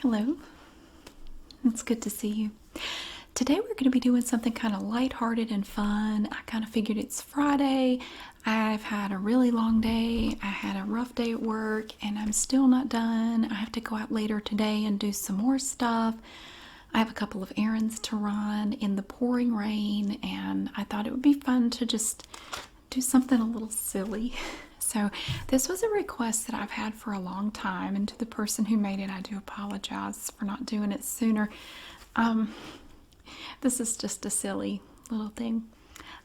Hello, it's good to see you. Today we're going to be doing something kind of lighthearted and fun. I kind of figured it's Friday. I've had a really long day. I had a rough day at work and I'm still not done. I have to go out later today and do some more stuff. I have a couple of errands to run in the pouring rain, and I thought it would be fun to just do something a little silly. So, this was a request that I've had for a long time, and to the person who made it, I do apologize for not doing it sooner. This is just a silly little thing.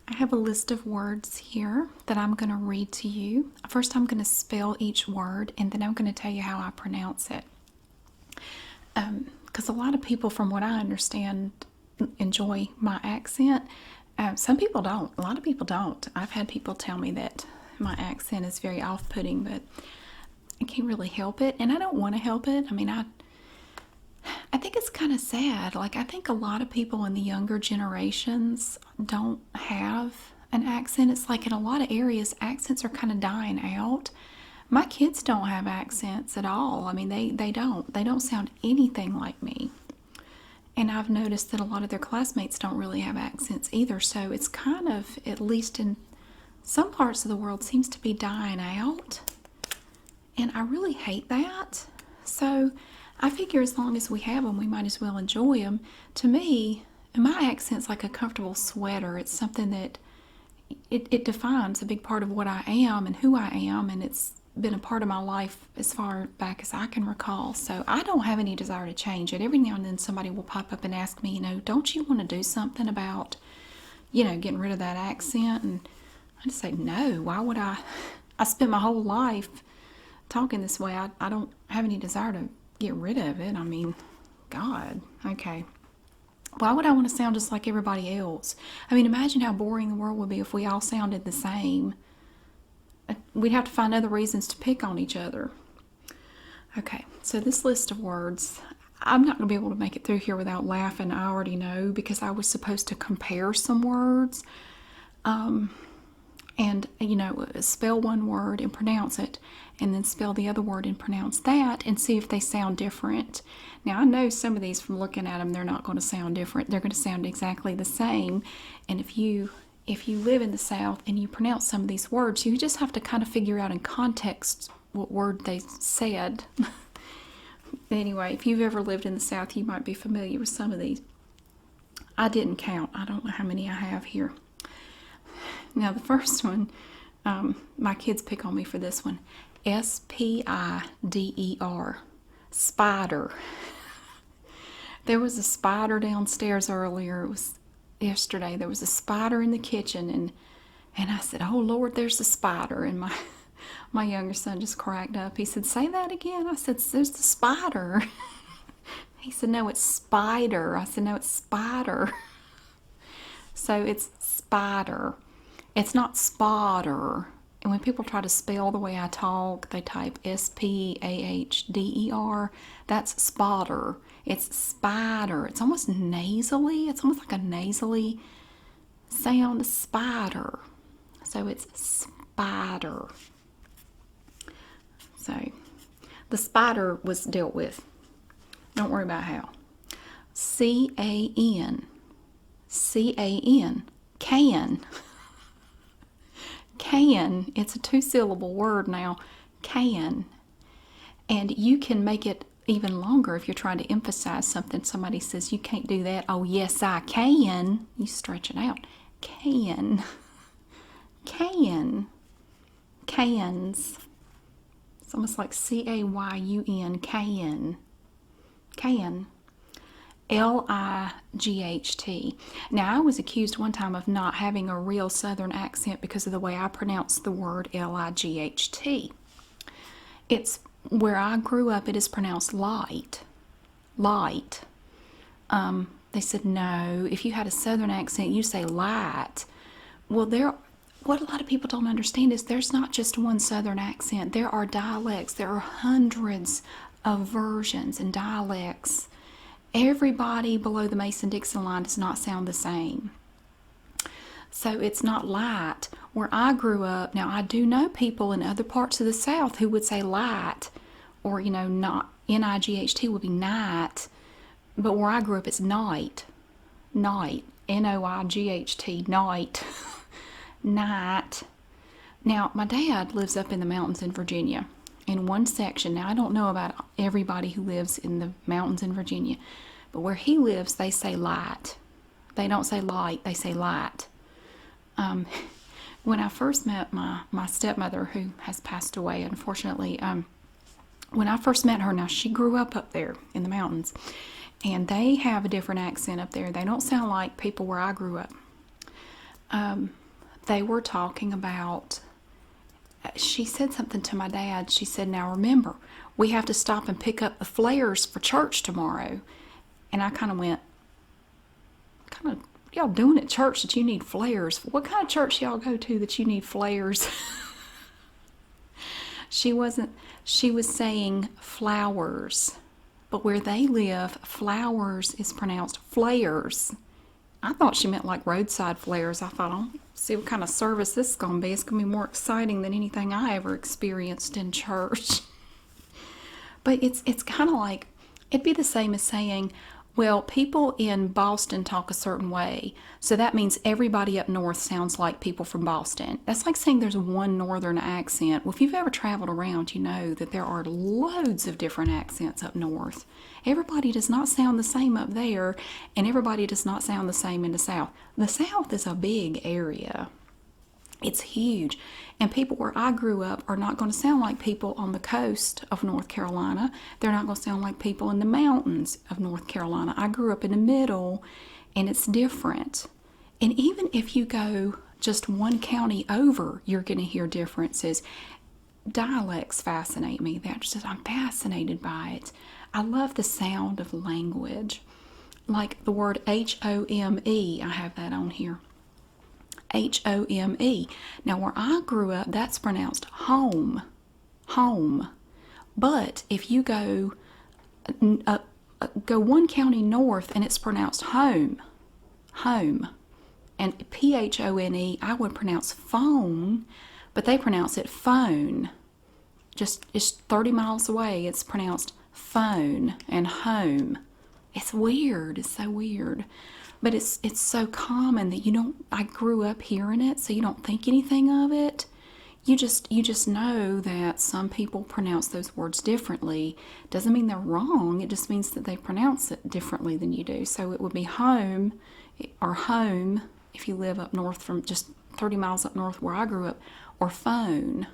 I have a list of words here that I'm going to read to you. First, I'm going to spell each word, and then I'm going to tell you how I pronounce it. Because a lot of people, from what I understand, enjoy my accent. Some people don't. A lot of people don't. I've had people tell me that my accent is very off-putting, but I can't really help it, and I don't want to help it. I mean, I think it's kind of sad. Like, I think a lot of people in the younger generations don't have an accent. It's like in a lot of areas, accents are kind of dying out. My kids don't have accents at all. I mean, they don't. They don't sound anything like me. And I've noticed that a lot of their classmates don't really have accents either. So it's kind of, at least in some parts of the world, seems to be dying out. And I really hate that. So I figure as long as we have them, we might as well enjoy them. To me, my accent's like a comfortable sweater. It's something that it defines a big part of what I am and who I am, and it's been a part of my life as far back as I can recall. So I don't have any desire to change it. Every now and then somebody will pop up and ask me, don't you want to do something about, getting rid of that accent? And I just say, no, why would I? I spent my whole life talking this way. I don't have any desire to get rid of it. I mean, God, okay. Why would I want to sound just like everybody else? I mean, imagine how boring the world would be if we all sounded the same. We'd have to find other reasons to pick on each other. Okay, so this list of words, I'm not going to be able to make it through here without laughing. I already know, because I was supposed to compare some words. And, spell one word and pronounce it, and then spell the other word and pronounce that, and see if they sound different. Now, I know some of these from looking at them, they're not going to sound different. They're going to sound exactly the same. And if you live in the South and you pronounce some of these words, you just have to kind of figure out in context what word they said. Anyway, if you've ever lived in the South, you might be familiar with some of these. I didn't count. I don't know how many I have here. Now, the first one, my kids pick on me for this one. S-P-I-D-E-R. Spider. There was a spider downstairs earlier. It was yesterday. There was a spider in the kitchen, and I said, "Oh Lord, there's a spider." And my younger son just cracked up. He said, "Say that again." I said, "There's the spider." He said, "No, it's spider." I said, "No, it's spider." So it's spider. It's not spotter. And when people try to spell the way I talk, they type S-P-A-H-D-E-R. That's spotter. It's spider. It's almost nasally. It's almost like a nasally sound, spider. So it's spider. So the spider was dealt with. Don't worry about how. C-A-N. C-A-N. Can. Can. It's a two-syllable word now. Can. And you can make it even longer if you're trying to emphasize something. Somebody says, "You can't do that." "Oh, yes, I can." You stretch it out. Can. Can. Cans. It's almost like C-A-Y-U-N. Can. Can. L-I-G-H-T. Now, I was accused one time of not having a real Southern accent because of the way I pronounce the word L-I-G-H-T. It's where I grew up, it is pronounced light. Light. They said, no, if you had a Southern accent, you say light. Well, what a lot of people don't understand is there's not just one Southern accent. There are dialects. There are hundreds of versions and dialects. Everybody below the Mason-Dixon line does not sound the same. So it's not light. Where I grew up, now I do know people in other parts of the South who would say light, or, not, N-I-G-H-T would be night, but where I grew up, it's night. Night. N-O-I-G-H-T. Night. Night. Now, my dad lives up in the mountains in Virginia, in one section. Now, I don't know about everybody who lives in the mountains in Virginia, but where he lives, they say light. They don't say light, they say light. When I first met my stepmother, who has passed away, unfortunately, when I first met her, now she grew up there in the mountains, and they have a different accent up there. They don't sound like people where I grew up. They were talking about, she said something to my dad. She said, now remember, we have to stop and pick up the flares for church tomorrow. And I kind of went, kind of, y'all doing at church that you need flares? What kind of church y'all go to that you need flares? She was saying flowers. But where they live, flowers is pronounced flares. I thought she meant like roadside flares. I thought, oh, see what kind of service this is going to be. It's going to be more exciting than anything I ever experienced in church. But it's kind of like, it'd be the same as saying, well, people in Boston talk a certain way, so that means everybody up north sounds like people from Boston. That's like saying there's one northern accent. Well, if you've ever traveled around, you know that there are loads of different accents up north. Everybody does not sound the same up there, and everybody does not sound the same in the South. The South is a big area. It's huge. And people where I grew up are not going to sound like people on the coast of North Carolina. They're not going to sound like people in the mountains of North Carolina. I grew up in the middle, and it's different. And even if you go just one county over, you're going to hear differences. Dialects fascinate me. I'm fascinated by it. I love the sound of language. Like the word H-O-M-E, I have that on here. H-O-M-E. Now, where I grew up, that's pronounced home. Home. But if you go one county north and it's pronounced home. Home. And P-H-O-N-E, I would pronounce phone, but they pronounce it phone. Just 30 miles away, it's pronounced phone and home. It's weird. It's so weird. But it's so common that I grew up hearing it, so you don't think anything of it. You just know that some people pronounce those words differently. Doesn't mean they're wrong. It just means that they pronounce it differently than you do. So it would be home or home if you live up north from just 30 miles up north where I grew up, or phone.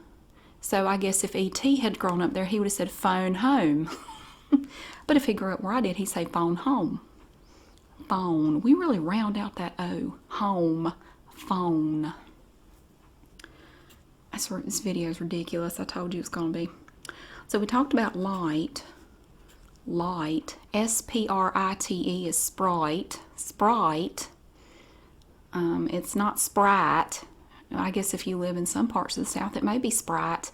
So I guess if E.T. had grown up there, he would have said phone home. But if he grew up where I did, he'd say phone home. Phone. We really round out that O. Home. Phone. I swear this video is ridiculous. I told you it's going to be. So we talked about light. Light. S-P-R-I-T-E is sprite. Sprite. It's not sprite. I guess if you live in some parts of the South, it may be sprite.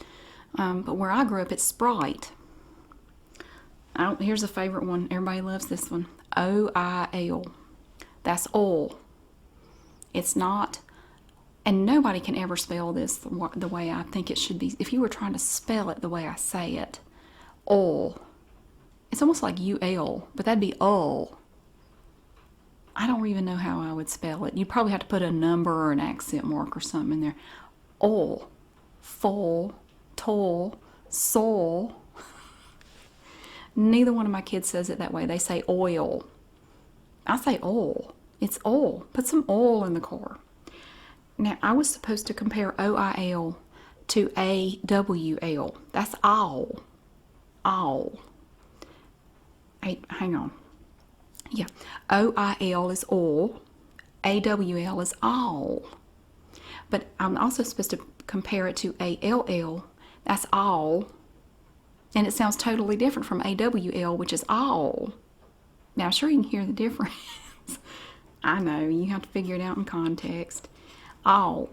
But where I grew up, it's sprite. Here's a favorite one. Everybody loves this one. O-I-L. That's oil. It's not, and nobody can ever spell this the way I think it should be. If you were trying to spell it the way I say it, oil. It's almost like U-L, but that'd be oil. I don't even know how I would spell it. You'd probably have to put a number or an accent mark or something in there. Oil. Full. Toil. Soul. Neither one of my kids says it that way. They say oil. I say oil. It's oil. Put some oil in the car. Now, I was supposed to compare O-I-L to A-W-L. That's all. All. Hang on. Yeah. O-I-L is oil. A-W-L is all. But I'm also supposed to compare it to A-L-L. That's all. And it sounds totally different from A-W-L, which is all. Now, sure, you can hear the difference. I know, you have to figure it out in context. All.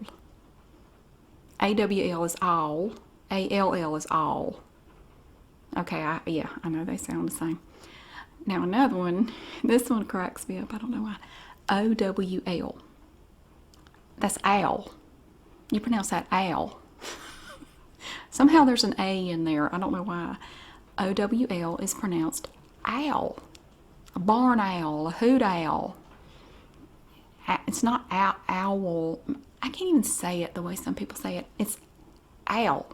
A-W-L is all. A-L-L is all. Okay, I know they sound the same. Now, another one, this one cracks me up, I don't know why. O-W-L. That's owl. You pronounce that owl. Somehow there's an A in there. I don't know why. OWL is pronounced owl. A barn owl, a hoot owl. It's not owl. I can't even say it the way some people say it. It's owl.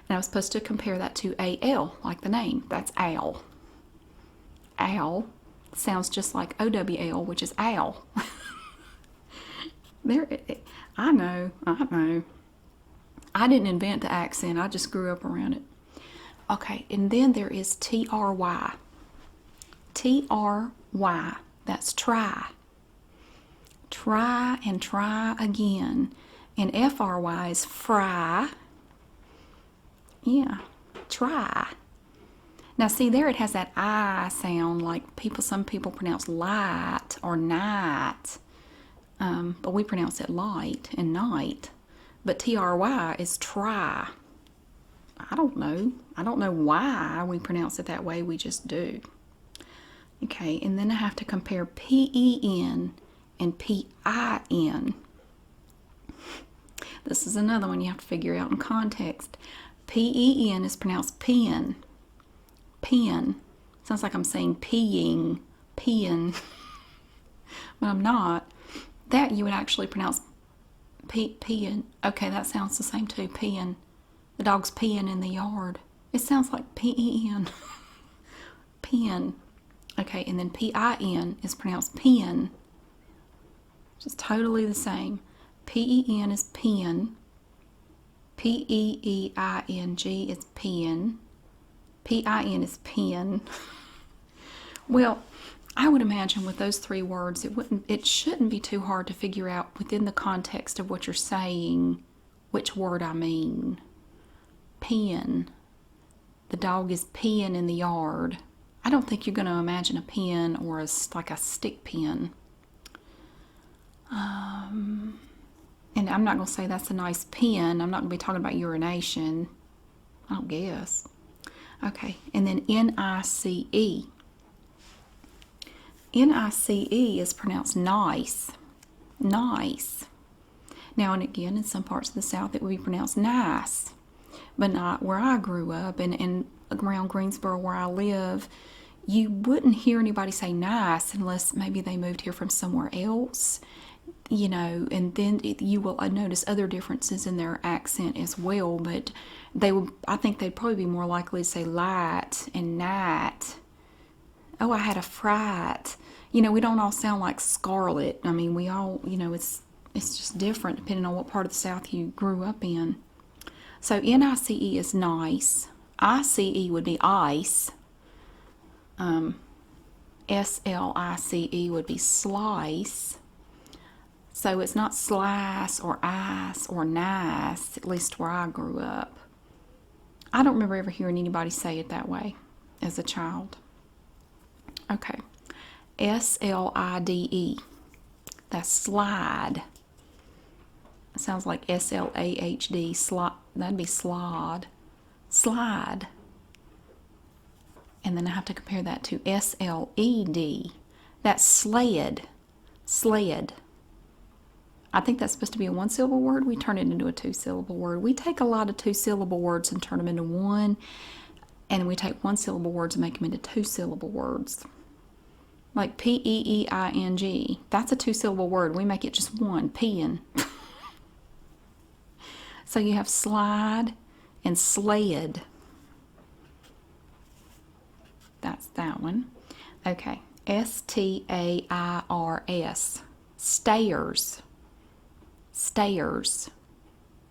And I was supposed to compare that to AL, like the name. That's owl. Owl sounds just like OWL, which is owl. There, I know. I didn't invent the accent. I just grew up around it. Okay, and then there is TRY. TRY. That's try. Try and try again. And FRY is fry. Yeah, try. Now see there it has that I sound like some people pronounce light or night. But we pronounce it light and night. But TRY is try. I don't know. I don't know why we pronounce it that way. We just do. Okay, and then I have to compare PEN and PIN. This is another one you have to figure out in context. PEN is pronounced pen. Pen. Sounds like I'm saying peeing. Pen. But I'm not. That you would actually pronounce peeing. Okay, that sounds the same too. Peeing. The dog's peeing in the yard. It sounds like PEN. Pen. Okay, and then PIN is pronounced pen. Just totally the same. PEN is pen. PEEING is pen. PIN is pen. Well, I would imagine with those three words, it shouldn't be too hard to figure out within the context of what you're saying which word I mean. Pen. The dog is peeing in the yard. I don't think you're going to imagine a pen or like a stick pen. And I'm not going to say that's a nice pen. I'm not going to be talking about urination. I don't guess. Okay, and then NICE. NICE is pronounced nice. Nice. Now, and again, in some parts of the South, it would be pronounced nice. But not where I grew up and around Greensboro where I live. You wouldn't hear anybody say nice unless maybe they moved here from somewhere else. You know, and then you will notice other differences in their accent as well. But I think they'd probably be more likely to say light and night. Oh, I had a fright. You know, we don't all sound like Scarlet. I mean, we all, you know, it's just different depending on what part of the South you grew up in. So NICE is nice. ICE would be ice. SLICE would be slice. So it's not slice or ice or nice, at least where I grew up. I don't remember ever hearing anybody say it that way as a child. Okay. SLIDE. That's slide. It sounds like SLAHD. That'd be slide. Slide. And then I have to compare that to SLED. That's sled. Sled. I think that's supposed to be a one-syllable word. We turn it into a two-syllable word. We take a lot of two-syllable words and turn them into one. And we take one-syllable words and make them into two-syllable words. Like PEEING. That's a two-syllable word. We make it just one. Peeing. So you have slide and sled. That's that one. Okay. STAIRS. Stairs. Stairs.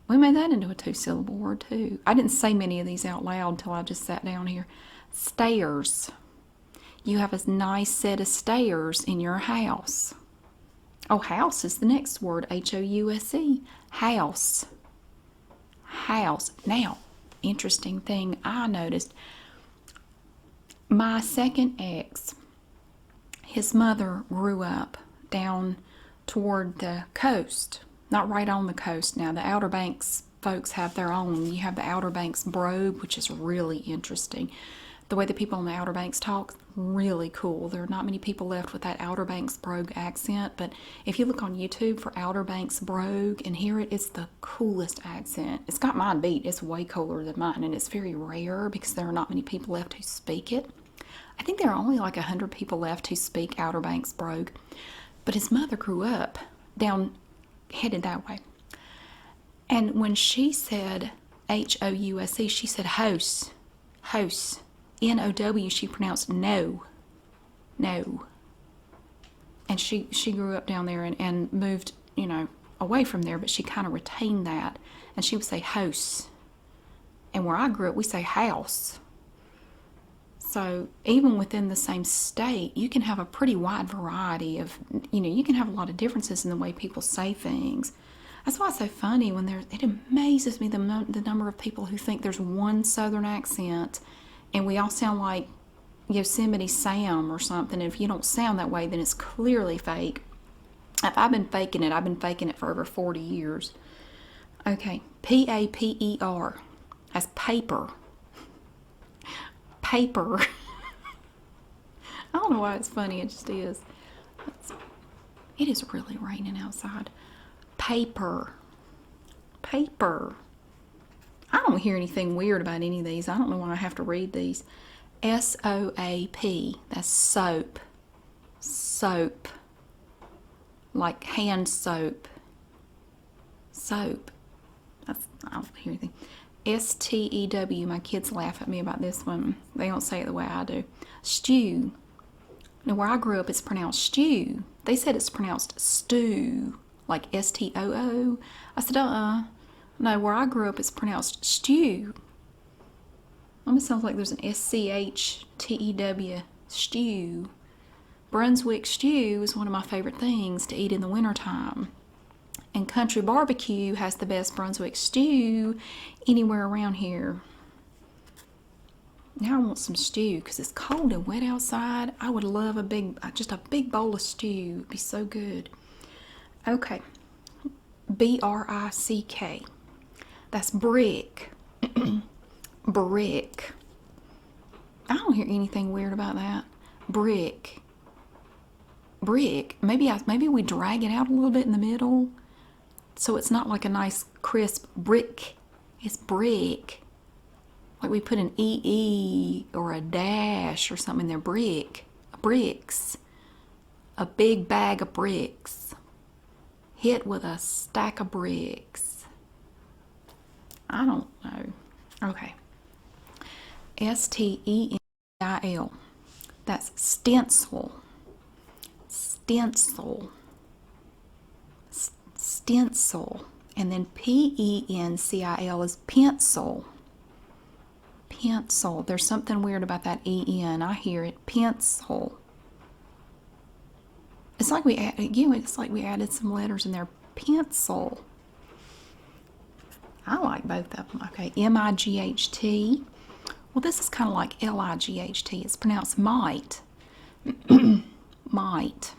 We made that into a two-syllable word too. I didn't say many of these out loud until I just sat down here. Stairs. You have a nice set of stairs in your house. Oh, house is the next word. HOUSE. House. House. Now, interesting thing I noticed. My second ex, his mother grew up down toward the coast. Not right on the coast now. The Outer Banks folks have their own. You have the Outer Banks brogue, which is really interesting. the way the people on the Outer Banks talk, really cool. There are not many people left with that Outer Banks brogue accent, but if you look on YouTube for Outer Banks brogue and hear it, it's the coolest accent. It's got mine beat. It's way cooler than mine, and it's very rare because there are not many people left who speak it. I think there are only like 100 people left who speak Outer Banks brogue. But his mother grew up headed that way. And when she said House, she said house. House. N-O-W, she pronounced no. No. And she grew up down there and moved, away from there, but she kind of retained that. And she would say house. And where I grew up, we say house. So even within the same state, you can have a pretty wide variety of, you can have a lot of differences in the way people say things. That's why it's so funny when it amazes me the number of people who think there's one Southern accent and we all sound like Yosemite Sam or something. And if you don't sound that way, then it's clearly fake. If I've been faking it for over 40 years. Okay, P-A-P-E-R. That's paper. Paper. I don't know why it's funny, it just is. It is really raining outside. Paper. Paper. I don't hear anything weird about any of these. I don't know why I have to read these. S-O-A-P. That's soap. Soap. Like hand soap. Soap. I don't hear anything. S-T-E-W. My kids laugh at me about this one. They don't say it the way I do. Stew. Now, where I grew up, it's pronounced stew. They said it's pronounced stew, like S-T-O-O. I said, no, where I grew up, it's pronounced stew. Almost sounds like there's an S-C-H-T-E-W, stew. Brunswick stew is one of my favorite things to eat in the wintertime. And Country Barbecue has the best Brunswick stew anywhere around here. Now I want some stew because it's cold and wet outside. I would love just a big bowl of stew. It'd be so good. Okay. B-R-I-C-K. That's brick. Brick. I don't hear anything weird about that. Brick. Brick. Maybe we drag it out a little bit in the middle, so it's not like a nice crisp brick. It's brick. Like we put an E-E or a dash or something in there. Brick. Bricks. A big bag of bricks. Hit with a stack of bricks. I don't know. Okay. S-T-E-N-C-I-L. That's stencil. Stencil. Stencil. And then P-E-N-C-I-L is pencil. Pencil. There's something weird about that E-N. I hear it. Pencil. It's like we added some letters in there. Pencil. I like both of them. Okay. M-I-G-H-T. Well, this is kind of like L-I-G-H-T. It's pronounced might. Might.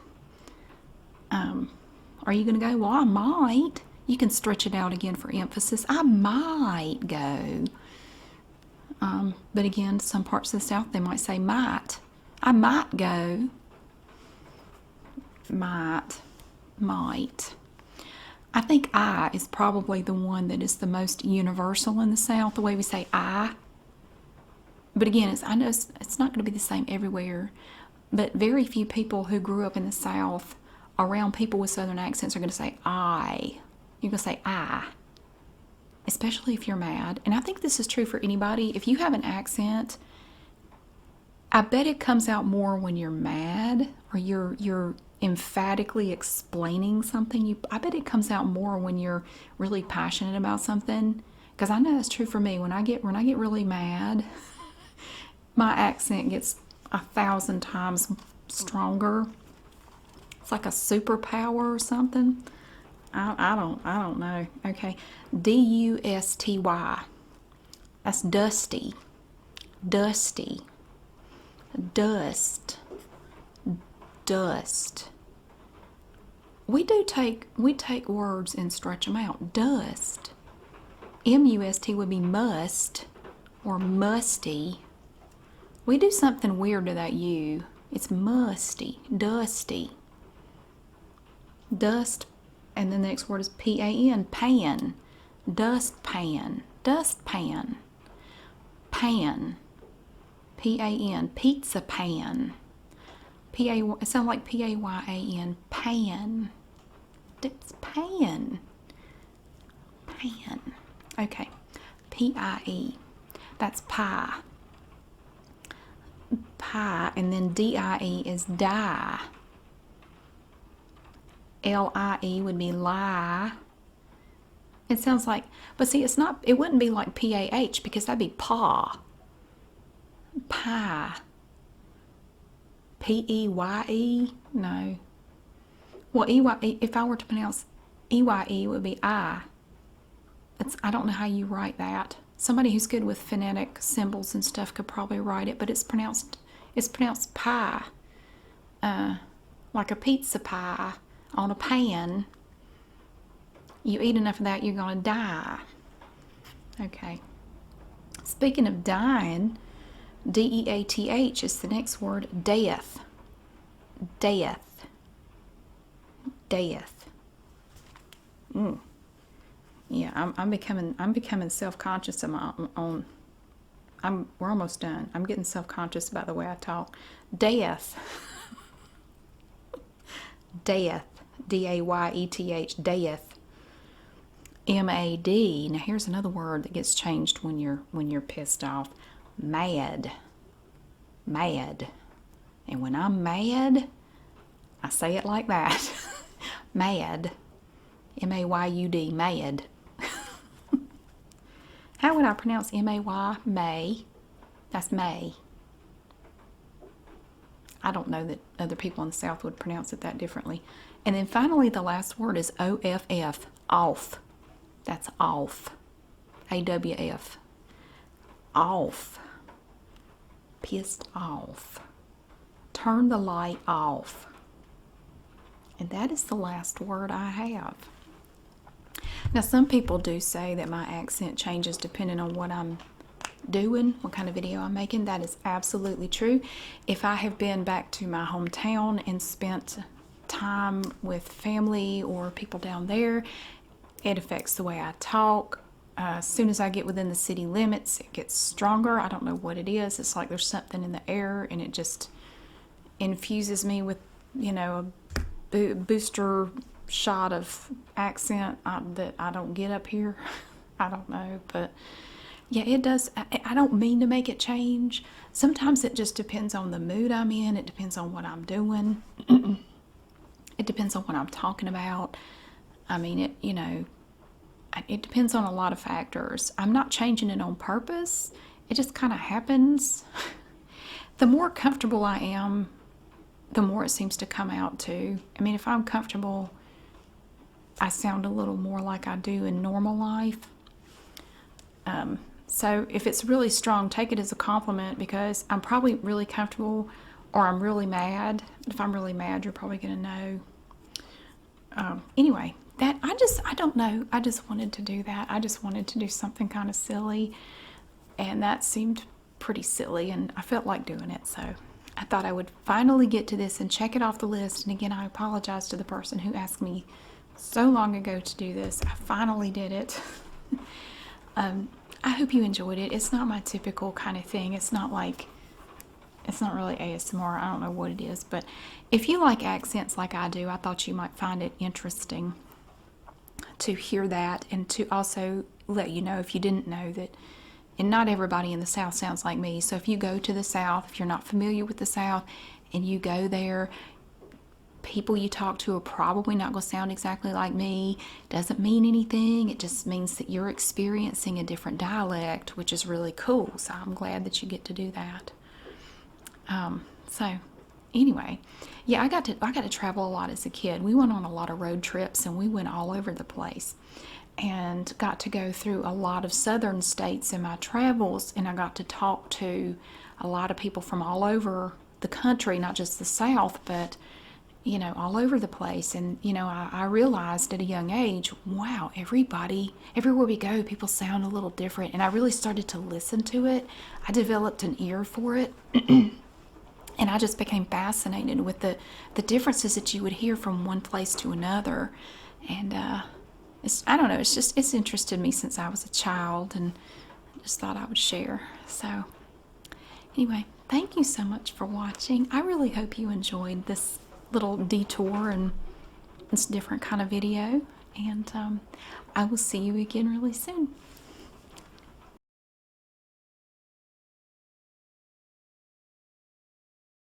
Are you going to go? Well, I might. You can stretch it out again for emphasis. I might go. But again, some parts of the South, they might say might. I might go. Might. Might. I think I is probably the one that is the most universal in the South, the way we say I. But again, I know it's not going to be the same everywhere. But very few people who grew up in the South around people with Southern accents are going to say I. You're going to say I. Especially if you're mad. And I think this is true for anybody. If you have an accent, I bet it comes out more when you're mad or you're emphatically explaining something. I bet it comes out more when you're really passionate about something. Because I know that's true for me. When I get really mad, my accent gets 1,000 times stronger. It's like a superpower or something. I don't know. Okay. D-U-S-T-Y. That's dusty. Dusty. Dust. Dust. We take words and stretch them out. Dust. M-U-S-T would be must or musty. We do something weird to that U. It's musty, dusty. Dust, and then the next word is P-A-N, pan. Dust pan, dust pan. Pan, P-A-N, pizza pan. It sounds like P-A-Y-A-N, pan. It's pan. Pan. Okay. P-I-E. That's pie. Pie. And then D-I-E is die. L-I-E would be lie. It sounds like, but see, it's not, it wouldn't be like P-A-H because that'd be paw. Pie. P-E-Y-E? No. Well, E-Y-E, if I were to pronounce E-Y-E, would be I. I don't know how you write that. Somebody who's good with phonetic symbols and stuff could probably write it, but it's pronounced pie. Like a pizza pie on a pan. You eat enough of that, you're going to die. Okay. Speaking of dying, D-E-A-T-H is the next word, death. Death. Death. Yeah, I'm becoming self-conscious of my own. We're almost done. I'm getting self-conscious about the way I talk. Death. Death. D-A-Y-E-T-H. Death. M-A-D. Now here's another word that gets changed when you're pissed off. Mad. Mad. And when I'm mad, I say it like that. Mad. M-A-Y-U-D. Mad. How would I pronounce M-A-Y? May. That's May. I don't know that other people in the South would pronounce it that differently. And then finally, the last word is O-F-F. Off. That's off. A-W-F. Off. Pissed off. Turn the light off. And that is the last word I have. Now, some people do say that my accent changes depending on what I'm doing, what kind of video I'm making. That is absolutely true. If I have been back to my hometown and spent time with family or people down there, it affects the way I talk. As soon as I get within the city limits, it gets stronger. I don't know what it is. It's like there's something in the air, and it just infuses me with, a booster shot of accent that I don't get up here. I don't know, but yeah, it does. I don't mean to make it change. Sometimes it just depends on the mood I'm in. It depends on what I'm doing. It depends on what I'm talking about. I mean, it depends on a lot of factors. I'm not changing it on purpose. It just kind of happens. The more comfortable I am, the more it seems to come out too. I mean, if I'm comfortable, I sound a little more like I do in normal life. So if it's really strong, take it as a compliment because I'm probably really comfortable or I'm really mad. If I'm really mad, you're probably going to know. Anyway, I don't know. I just wanted to do that. I just wanted to do something kind of silly, and that seemed pretty silly, and I felt like doing it, so I thought I would finally get to this and check it off the list. And again, I apologize to the person who asked me so long ago to do this. I finally did it. I hope you enjoyed it. It's not my typical kind of thing. It's not really ASMR. I don't know what it is, but if you like accents like I do, I thought you might find it interesting to hear that, and to also let you know, if you didn't know, that and not everybody in the South sounds like me. So if you go to the South, if you're not familiar with the South and you go there, people you talk to are probably not going to sound exactly like me. Doesn't mean anything. It just means that you're experiencing a different dialect, which is really cool. So I'm glad that you get to do that. So anyway, yeah, I got to travel a lot as a kid. We went on a lot of road trips, and we went all over the place, and got to go through a lot of southern states in my travels, and I got to talk to a lot of people from all over the country, not just the South, but you know, all over the place. And, you know, I realized at a young age, wow, everywhere we go, people sound a little different. And I really started to listen to it. I developed an ear for it. And I just became fascinated with the differences that you would hear from one place to another. And I don't know, it's interested me since I was a child, and I just thought I would share. So, anyway, thank you so much for watching. I really hope you enjoyed this little detour and this different kind of video. And I will see you again really soon.